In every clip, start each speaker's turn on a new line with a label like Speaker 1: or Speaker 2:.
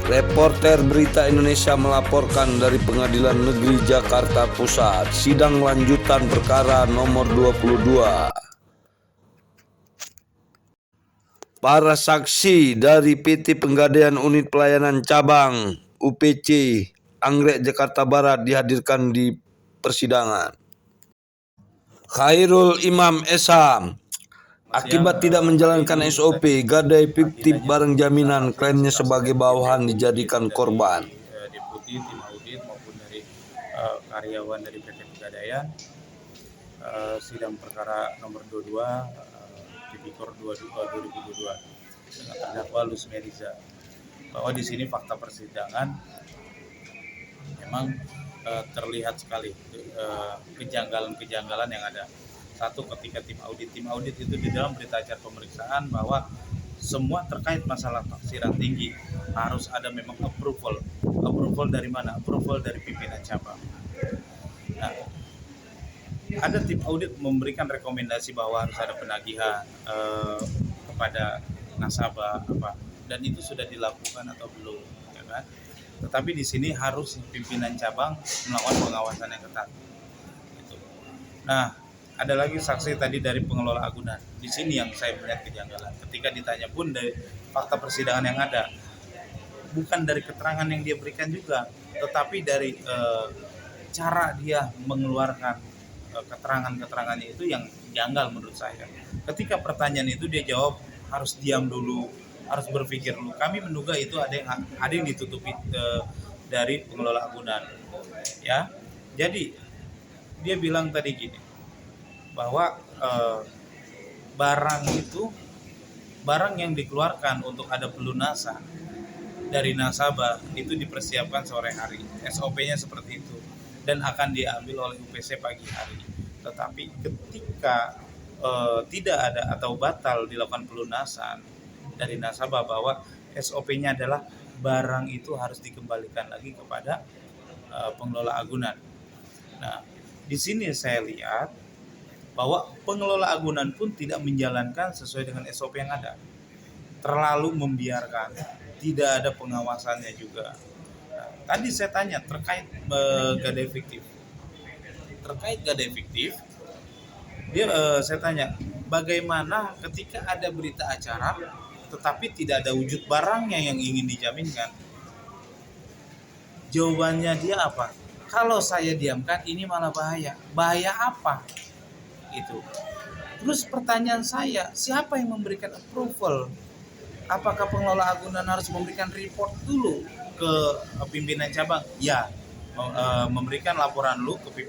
Speaker 1: Reporter Berita Indonesia melaporkan dari Pengadilan Negeri Jakarta Pusat, sidang lanjutan perkara nomor 22. Para saksi dari PT Penggadaian Unit Pelayanan Cabang UPC Anggrek Jakarta Barat dihadirkan di persidangan. Khairul Imam Esham, akibat tidak menjalankan SOP, gadai fiktif barang jaminan, klaimnya sebagai bawahan dijadikan korban.
Speaker 2: Deputi tim audit maupun dari karyawan dari PT Penggadaian, sidang perkara nomor 22 Tipikor 2022 dengan terdakwa Lusmi Riza, bahwa di sini fakta persidangan memang terlihat sekali kejanggalan yang ada. Satu, ketika tim audit itu di dalam berita acara pemeriksaan bahwa semua terkait masalah taksiran tinggi harus ada memang approval dari mana? Approval dari pimpinan cabang. Nah, ada tim audit memberikan rekomendasi bahwa harus ada penagihan kepada nasabah dan itu sudah dilakukan atau belum, ya kan? Tetapi di sini harus pimpinan cabang melakukan pengawasan yang ketat. Gitu. Nah, ada lagi saksi tadi dari pengelola agunan. Di sini yang saya melihat kejanggalan. Ketika ditanya pun dari fakta persidangan yang ada, bukan dari keterangan yang dia berikan juga, tetapi dari cara dia mengeluarkan keterangannya itu yang janggal menurut saya. Ketika pertanyaan itu dia jawab harus diam dulu, harus berpikir dulu. Kami menduga itu ada yang ditutupi dari pengelola agunan. Ya, jadi dia bilang tadi gini, bahwa barang yang dikeluarkan untuk ada pelunasan dari nasabah itu dipersiapkan sore hari, SOP-nya seperti itu, dan akan diambil oleh UPC pagi hari. Tetapi ketika tidak ada atau batal dilakukan pelunasan dari nasabah, bahwa SOP-nya adalah barang itu harus dikembalikan lagi kepada pengelola agunan. Nah, di sini saya lihat bahwa pengelola agunan pun tidak menjalankan sesuai dengan SOP yang ada. Terlalu membiarkan, tidak ada pengawasannya juga. Nah, tadi saya tanya terkait gadai fiktif. Saya tanya, bagaimana ketika ada berita acara tetapi tidak ada wujud barangnya yang ingin dijaminkan? Jawabannya dia apa? Kalau saya diamkan ini malah bahaya. Bahaya apa? Itu. Terus pertanyaan saya, siapa yang memberikan approval? Apakah pengelola agunan harus memberikan report dulu ke pimpinan cabang? Ya, memberikan laporan dulu ke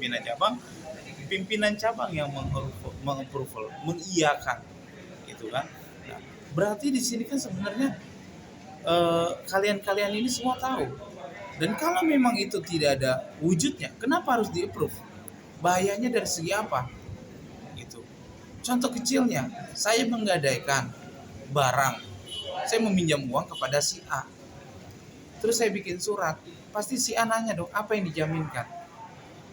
Speaker 2: pimpinan cabang yang mengapproval, mengiyakan, gitu kan? Nah, berarti di sini kan sebenarnya kalian ini semua tahu. Dan kalau memang itu tidak ada wujudnya, kenapa harus di-approve? Bahayanya dari segi apa? Contoh kecilnya, saya menggadaikan barang, saya meminjam uang kepada si A, terus saya bikin surat, pasti si A nanya dong, apa yang dijaminkan?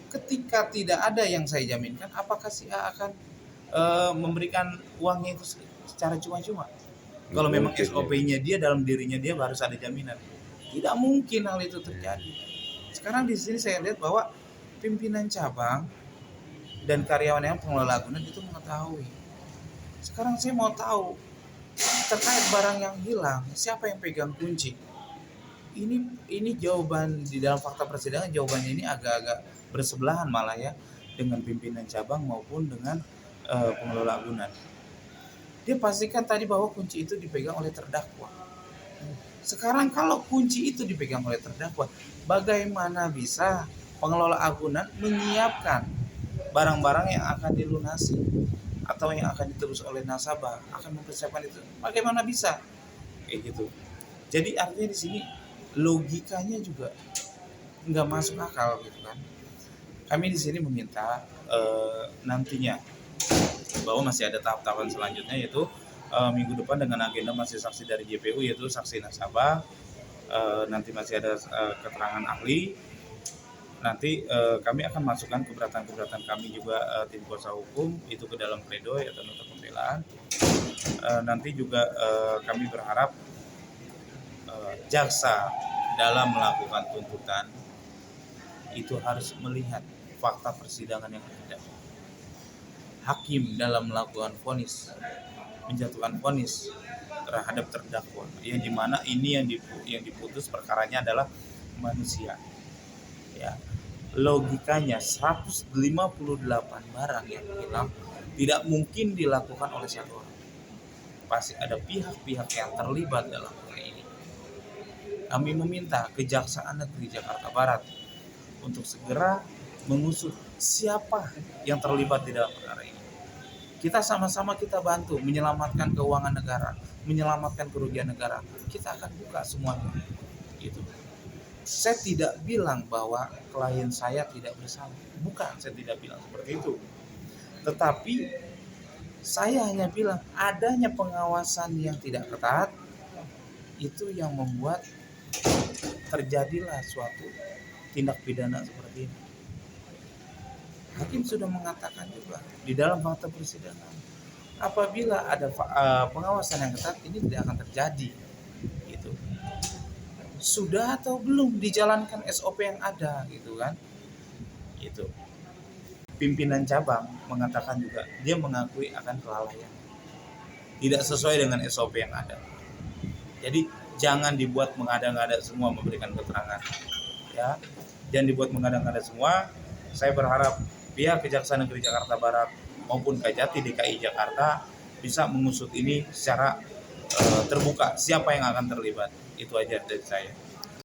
Speaker 2: Ketika tidak ada yang saya jaminkan, apakah si A akan memberikan uangnya itu secara cuma-cuma? Kalau memang SOP-nya dia, dalam dirinya dia harus ada jaminan, tidak mungkin hal itu terjadi. Sekarang di sini saya lihat bahwa pimpinan cabang dan karyawan yang pengelola agunan itu mengetahui. Sekarang saya mau tahu terkait barang yang hilang, siapa yang pegang kunci? Ini jawaban di dalam fakta persidangan, jawabannya ini agak-agak bersebelahan malah ya, dengan pimpinan cabang maupun dengan pengelola agunan. Dia pastikan tadi bahwa kunci itu dipegang oleh terdakwa. Sekarang kalau kunci itu dipegang oleh terdakwa, bagaimana bisa pengelola agunan menyiapkan barang-barang yang akan dilunasi atau yang akan ditebus oleh nasabah, akan mempersiapkan itu? Bagaimana bisa? Kayak gitu. Jadi artinya di sini logikanya juga nggak masuk akal, gitu kan? Kami di sini meminta nantinya bahwa masih ada tahap-tahapan selanjutnya, yaitu minggu depan dengan agenda masih saksi dari JPU, yaitu saksi nasabah, nanti masih ada keterangan ahli. Nanti kami akan masukkan keberatan kami juga tim kuasa hukum itu ke dalam pledoi atau nota pembelaan. Nanti juga kami berharap jaksa dalam melakukan tuntutan itu harus melihat fakta persidangan yang ada. Hakim dalam melakukan vonis, menjatuhkan vonis terhadap terdakwa, yang dimana ini yang diputus perkaranya adalah manusia. Ya, logikanya 158 barang yang hilang tidak mungkin dilakukan oleh satu orang. Pasti ada pihak-pihak yang terlibat dalam hal ini. Kami meminta Kejaksaan Negeri Jakarta Barat untuk segera mengusut siapa yang terlibat di dalam perkara ini. Kita sama-sama kita bantu menyelamatkan keuangan negara, menyelamatkan kerugian negara. Kita akan buka semuanya. Gitu. Saya tidak bilang bahwa klien saya tidak bersalah. Bukan, saya tidak bilang seperti itu. Tetapi saya hanya bilang adanya pengawasan yang tidak ketat itu yang membuat terjadilah suatu tindak pidana seperti ini. Hakim sudah mengatakan juga di dalam fakta persidangan, apabila ada pengawasan yang ketat ini tidak akan terjadi. Gitu. Sudah atau belum dijalankan SOP yang ada, gitu kan? Gitu. Pimpinan cabang mengatakan juga dia mengakui akan kelalaian, tidak sesuai dengan SOP yang ada. Jadi jangan dibuat mengada-ngada semua memberikan keterangan, ya. Jangan dibuat mengada-ngada semua. Saya berharap pihak Kejaksaan Negeri Jakarta Barat maupun Kejati DKI Jakarta bisa mengusut ini secara terbuka, siapa yang akan terlibat. Itu aja dari saya.